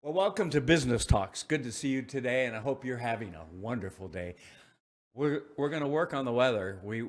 Well, welcome to Business Talks. Good to see you today, and I hope you're having a wonderful day. We're going to work on the weather. We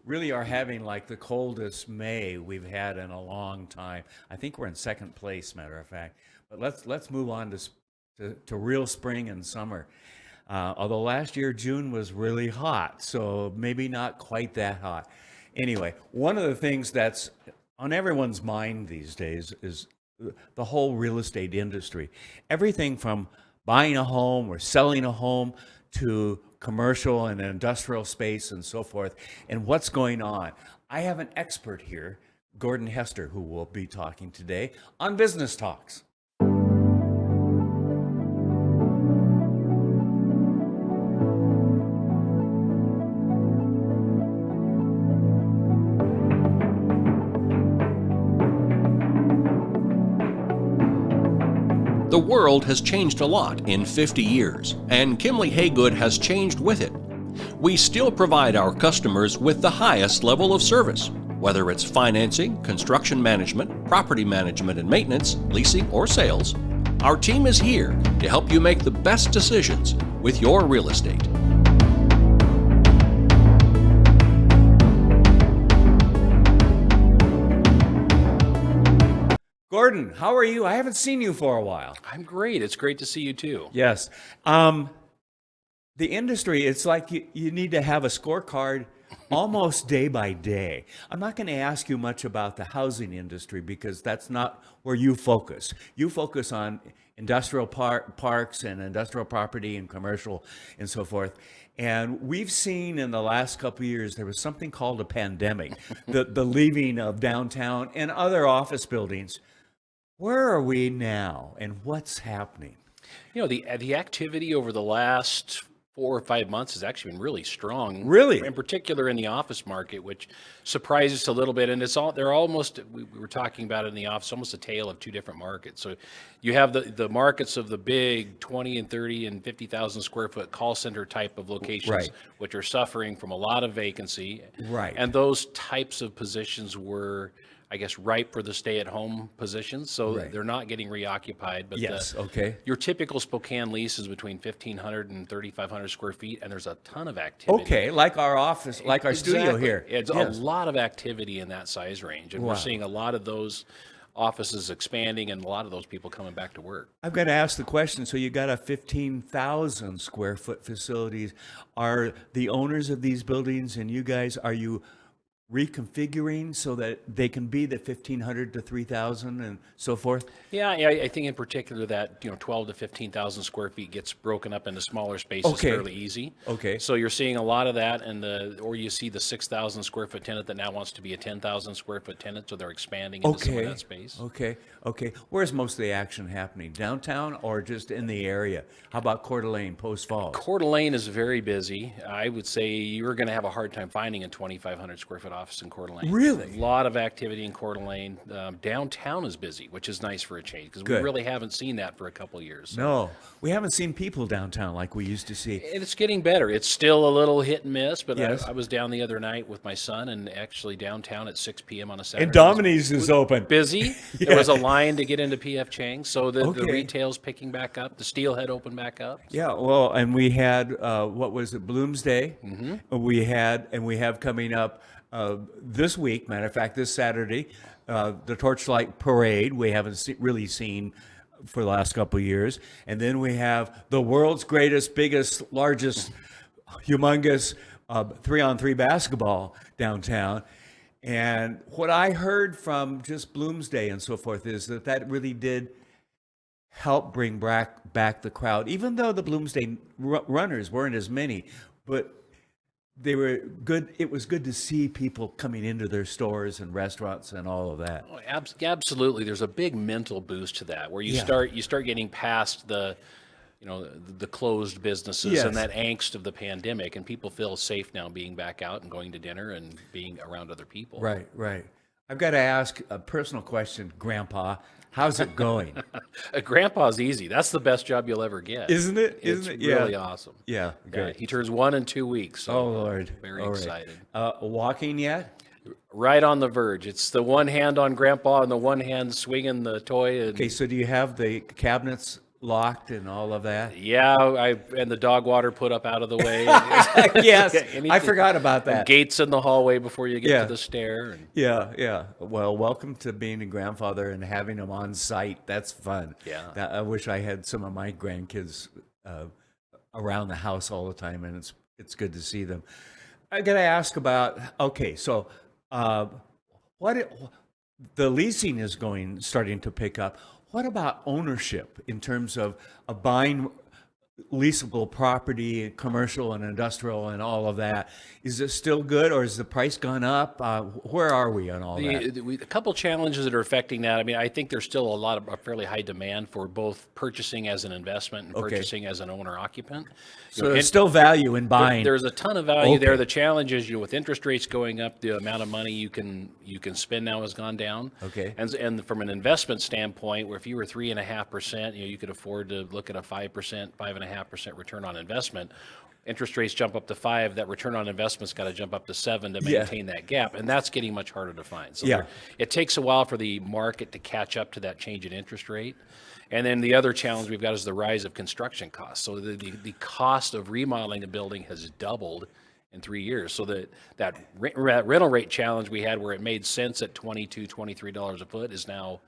really are having like the coldest May we've had in a long time. I think we're in second place, matter of fact. But let's move on to real spring and summer. Although last year June was really hot, so maybe not quite that hot. Anyway, one of the things that's on everyone's mind these days is the whole real estate industry. Everything from buying a home or selling a home to commercial and industrial space and so forth, and what's going on. I have an expert here, Gordon Hester, who will be talking today on Business Talks. The world has changed a lot in 50 years, and Kiemle Hagood has changed with it. We still provide our customers with the highest level of service, whether it's financing, construction management, property management and maintenance, leasing, or sales. Our team is here to help you make the best decisions with your real estate. Gordon, how are you? I haven't seen you for a while. I'm great. It's great to see you too. Yes. The industry, it's like you need to have a scorecard almost day by day. I'm not going to ask you much about the housing industry because that's not where you focus. You focus on industrial parks and industrial property and commercial and so forth. And we've seen in the last couple of years, there was something called a pandemic, the leaving of downtown and other office buildings. Where are we now and what's happening? You know, the activity over the last 4 or 5 months has actually been really strong. Really? In particular in the office market, which surprises us a little bit. And they're almost, we were talking about it in the office, almost a tale of two different markets. So you have the markets of the big 20 and 30 and 50,000 square foot call center type of locations, Right. which are suffering from a lot of vacancy. Right. And those types of positions were, I guess, ripe for the stay-at-home positions, so Right. they're not getting reoccupied. But Yes, okay. your typical Spokane lease is between 1,500 and 3,500 square feet, and there's a ton of activity. Okay, like our office, like our studio Exactly. here. It's Yes. a lot of activity in that size range, and Wow. we're seeing a lot of those offices expanding and a lot of those people coming back to work. I've got to ask the question. So you got a 15,000 square foot facilities. Are the owners of these buildings and you guys, are you reconfiguring so that they can be the 1,500 to 3,000 and so forth? Yeah, I think in particular that 12 to 15,000 square feet gets broken up into smaller spaces Okay. fairly easy. Okay. So you're seeing a lot of that, or you see the 6,000 square foot tenant that now wants to be a 10,000 square foot tenant, so they're expanding into some of Okay. that space. Okay. Where's most of the action happening? Downtown or just in the area? How about Coeur d'Alene, Post Falls? Coeur d'Alene is very busy. I would say you're going to have a hard time finding a 2,500 square foot office in Coeur d'Alene. Really? A lot of activity in Coeur d'Alene. Downtown is busy, which is nice for a change because we Good. really haven't seen that for a couple of years. So. No, we haven't seen people downtown like we used to see. And it's getting better. It's still a little hit and miss, but Yes. I was down the other night with my son and actually downtown at 6 p.m. on a Saturday. And Domini's is open. Busy. Yeah. There was a line to get into P.F. Chang's, so the Okay. retail's picking back up. The Steelhead opened back up. Yeah, well, and we had what was it, Bloomsday? Mm-hmm. We have coming up this week. Matter of fact, this Saturday, the Torchlight Parade. We haven't really seen for the last couple of years, and then we have the world's greatest, biggest, largest, humongous 3-on-3 basketball downtown. And what I heard from just Bloomsday and so forth is that really did help bring back the crowd, even though the Bloomsday runners weren't as many, but they were good. It was good to see people coming into their stores and restaurants and all of that. Oh, absolutely. There's a big mental boost to that where you Yeah. start getting past the closed businesses Yes. and that angst of the pandemic, and people feel safe now being back out and going to dinner and being around other people. Right. I've got to ask a personal question, Grandpa. How's it going? Grandpa's easy. That's the best job you'll ever get. Isn't it? It's Isn't it? really Yeah. awesome. Yeah, Yeah, great. he turns 1 in 2 weeks. So Oh, Lord. very All right. excited. Walking yet? Right on the verge. It's the one hand on Grandpa and the one hand swinging the toy. And Okay, so do you have the cabinets locked and all of that? yeah, and the dog water put up out of the way. Yes, I Anything- forgot about that. Gates in the hallway before you get Yeah. to the stair. And Yeah. Well, welcome to being a grandfather and having them on site. That's fun. Yeah. I wish I had some of my grandkids around the house all the time, and it's good to see them. I got to ask about. Okay, so the leasing is starting to pick up. What about ownership in terms of buying leasable property, commercial and industrial and all of that? Is it still good, or has the price gone up? Where are we on all that? a couple challenges that are affecting that. I mean, I think there's still a fairly high demand for both purchasing as an investment and Okay. purchasing as an owner-occupant. So there's still value in buying. There's a ton of value Okay. there. The challenge is, with interest rates going up, the amount of money you can spend now has gone down. Okay. And from an investment standpoint, where if you were 3.5%, you could afford to look at a 5%, 5.5% return on investment. Interest rates jump up to 5, that return on investment's got to jump up to 7 to Yeah. maintain that gap, and that's getting much harder to find. So Yeah. it takes a while for the market to catch up to that change in interest rate. And then the other challenge we've got is the rise of construction costs. So the cost of remodeling a building has doubled in 3 years. So that rental rate challenge we had, where it made sense at $22, $23 a foot, is now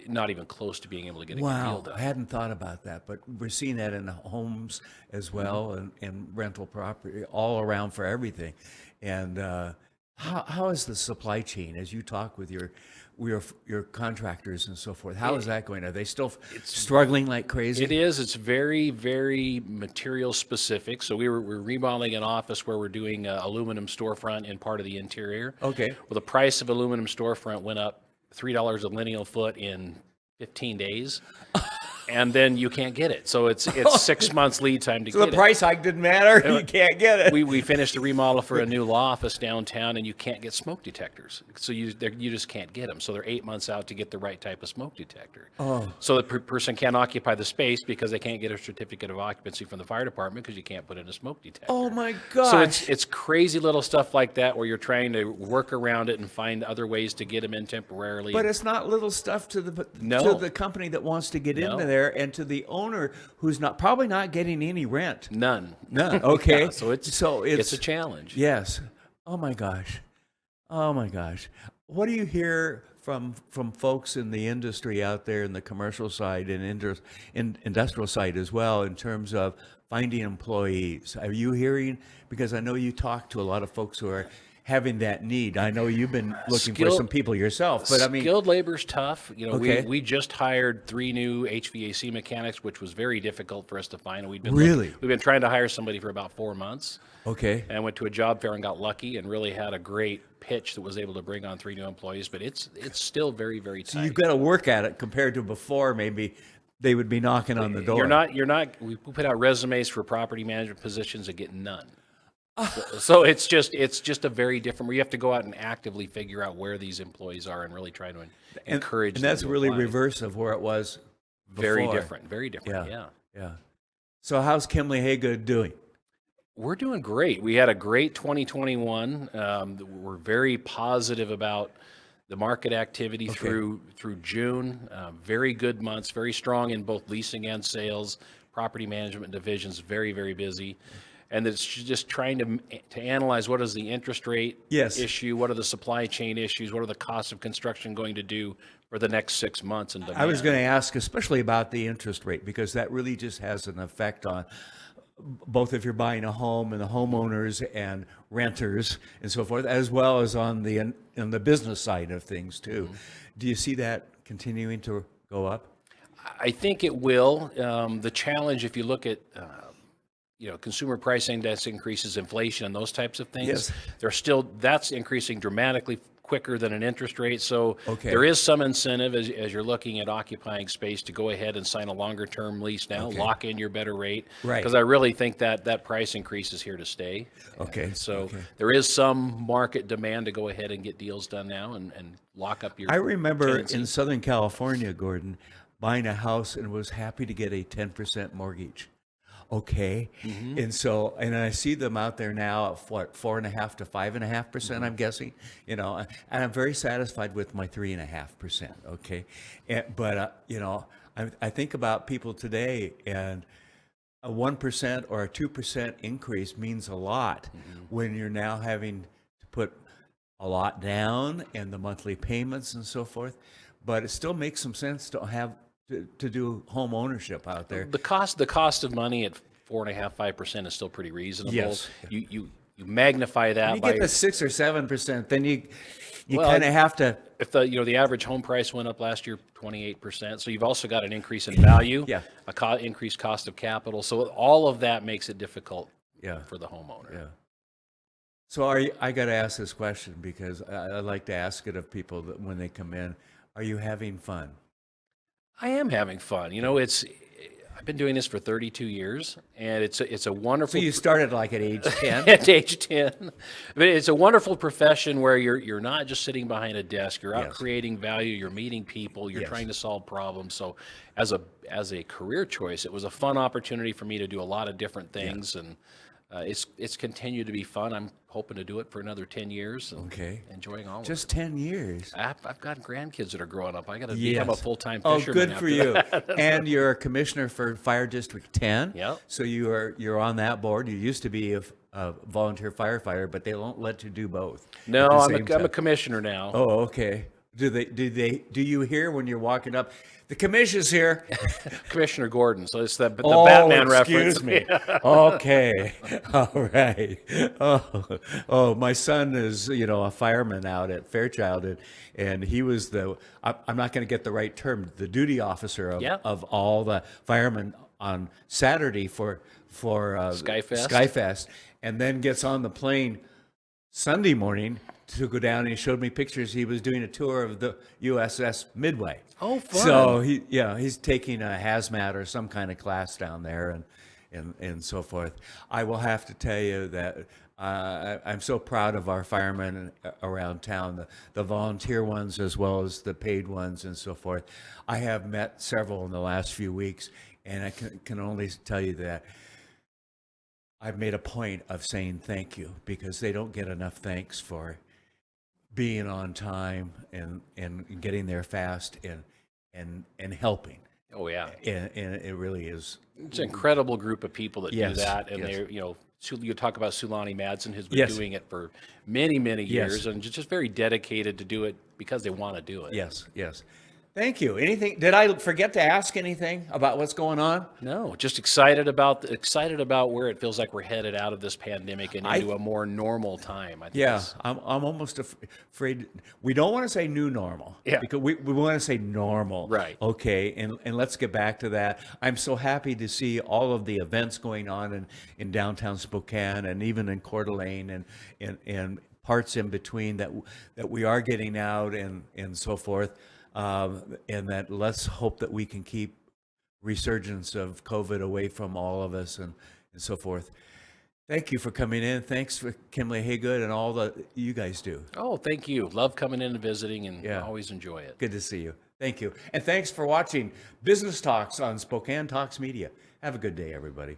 not even close to being able to get a good deal Wow, done. I hadn't thought about that, but we're seeing that in homes as well, and rental property all around for everything. And how is the supply chain as you talk with your contractors and so forth? How is that going? Are they still struggling like crazy? It is. It's very, very material specific. So we're remodeling an office where we're doing aluminum storefront in part of the interior. Okay. Well, the price of aluminum storefront went up $3 a lineal foot in 15 days. And then you can't get it. So it's 6 months lead time to So get the it. price hike didn't matter. You can't get it. We finished the remodel for a new law office downtown, and you can't get smoke detectors. So you just can't get them. So they're 8 months out to get the right type of smoke detector. Oh. So the person can't occupy the space because they can't get a certificate of occupancy from the fire department because you can't put in a smoke detector. Oh my gosh! So it's crazy little stuff like that where you're trying to work around it and find other ways to get them in temporarily. But it's not little stuff to the No. to the company that wants to get No. into there, and to the owner who's probably not getting any rent. None. Okay. Yeah, so it's a challenge. Yes. Oh my gosh. What do you hear from folks in the industry out there, in the commercial side and industrial side as well, in terms of finding employees? Are you hearing? Because I know you talk to a lot of folks who are having that need. I know you've been looking for some people yourself, but I mean, skilled labor's tough. Okay. We just hired 3 new HVAC mechanics, which was very difficult for us to find. We've been Really? we've been trying to hire somebody for about 4 months. okay. And I went to a job fair and got lucky and really had a great pitch that was able to bring on 3 new employees. But it's still very, very tight. You've got to work at it compared to before. Maybe they would be knocking on the door. You're not. We put out resumes for property management positions and get none. So it's just a very different, where you have to go out and actively figure out where these employees are and really try to encourage and them that's to really apply. reverse of where it was before. Very different. Yeah. Yeah. So how's Kiemle Hagood doing? We're doing great. We had a great 2021. We're very positive about the market activity through June. Very good months, very strong in both leasing and sales. Property management divisions very, very busy. And it's just trying to analyze what is the interest rate issue, what are the supply chain issues, what are the costs of construction going to do for the next 6 months. And I was going to ask especially about the interest rate, because that really just has an effect on both if you're buying a home and the homeowners and renters and so forth, as well as on the business side of things too. Mm-hmm. Do you see that continuing to go up? I think it will. The challenge, if you look at consumer price index increases, inflation, and those types of things, that's increasing dramatically quicker than an interest rate. So there is some incentive as you're looking at occupying space to go ahead and sign a longer term lease now, lock in your better rate. Right. Because I really think that price increase is here to stay. So there is some market demand to go ahead and get deals done now and lock up your I remember tenancy. in Southern California, Gordon, buying a house and was happy to get a 10% mortgage. okay? And so, and I see them out there now at what, 4.5 to 5.5%, I'm guessing, and I'm very satisfied with my 3.5%, okay? But I think about people today, and a 1% or a 2% increase means a lot when you're now having to put a lot down and the monthly payments and so forth. But it still makes some sense to have to do home ownership out there. The cost of money at 4.5%, 5% is still pretty reasonable. Yes. You magnify that When you by get the 6 or 7%, then you Well, kind of have to. if the average home price went up last year 28%, so you've also got an increase in value, Yeah. increased cost of capital. So all of that makes it difficult Yeah. for the homeowner. Yeah. So I got to ask this question because I like to ask it of people that when they come in. Are you having fun? I am having fun. I've been doing this for 32 years, and it's a wonderful. So you started like at age 10? At age 10, but it's a wonderful profession where you're not just sitting behind a desk. You're out Yes. creating value. You're meeting people. You're Yes. trying to solve problems. So, as a career choice, it was a fun opportunity for me to do a lot of different things, and it's continued to be fun. I'm hoping to do it for another 10 years. And Okay. enjoying all Just of it. 10 years. I've got grandkids that are growing up. I got to Yes. become a full-time Oh, fisherman. good for after you. that. And you're a commissioner for Fire District 10. Yep. So you're on that board. You used to be a volunteer firefighter, but they won't let you do both. No, at the I'm same a time. commissioner now. Oh, okay. Do you hear when you're walking up? The commission's here. Commissioner Gordon. So it's the Oh, Batman reference. excuse me. Okay. All right. Oh, my son is, a fireman out at Fairchild, and he was I'm not going to get the right term, the duty officer Yeah. of all the firemen on Saturday for Skyfest. Skyfest, and then gets on the plane Sunday morning to go down, and he showed me pictures. He was doing a tour of the USS Midway. Oh, fun. So he's taking a hazmat or some kind of class down there, and so forth. I will have to tell you that I'm so proud of our firemen around town, the volunteer ones as well as the paid ones and so forth. I have met several in the last few weeks, and I can only tell you that I've made a point of saying thank you because they don't get enough thanks for being on time and getting there fast and helping. Oh yeah, And it really is. it's an incredible group of people that Yes, do that, and yes. they're you talk about Sulani Madsen, who's been Yes. doing it for many years, Yes. and just very dedicated to do it because they want to do it. Yes. Thank you. Anything? Did I forget to ask anything about what's going on? No, just excited about where it feels like we're headed out of this pandemic and into a more normal time. I think Yeah, it's- I'm almost afraid. We don't want to say new normal. Yeah. Because we want to say normal. Right. Okay, and let's get back to that. I'm so happy to see all of the events going on in downtown Spokane and even in Coeur d'Alene and parts in between that we are getting out and so forth. And that let's hope that we can keep resurgence of COVID away from all of us and so forth. Thank you for coming in. Thanks for Kiemle Hagood and all that you guys do. Oh, thank you. Love coming in and visiting, and Yeah. always enjoy it. Good to see you. Thank you. And thanks for watching Business Talks on Spokane Talks Media. Have a good day, everybody.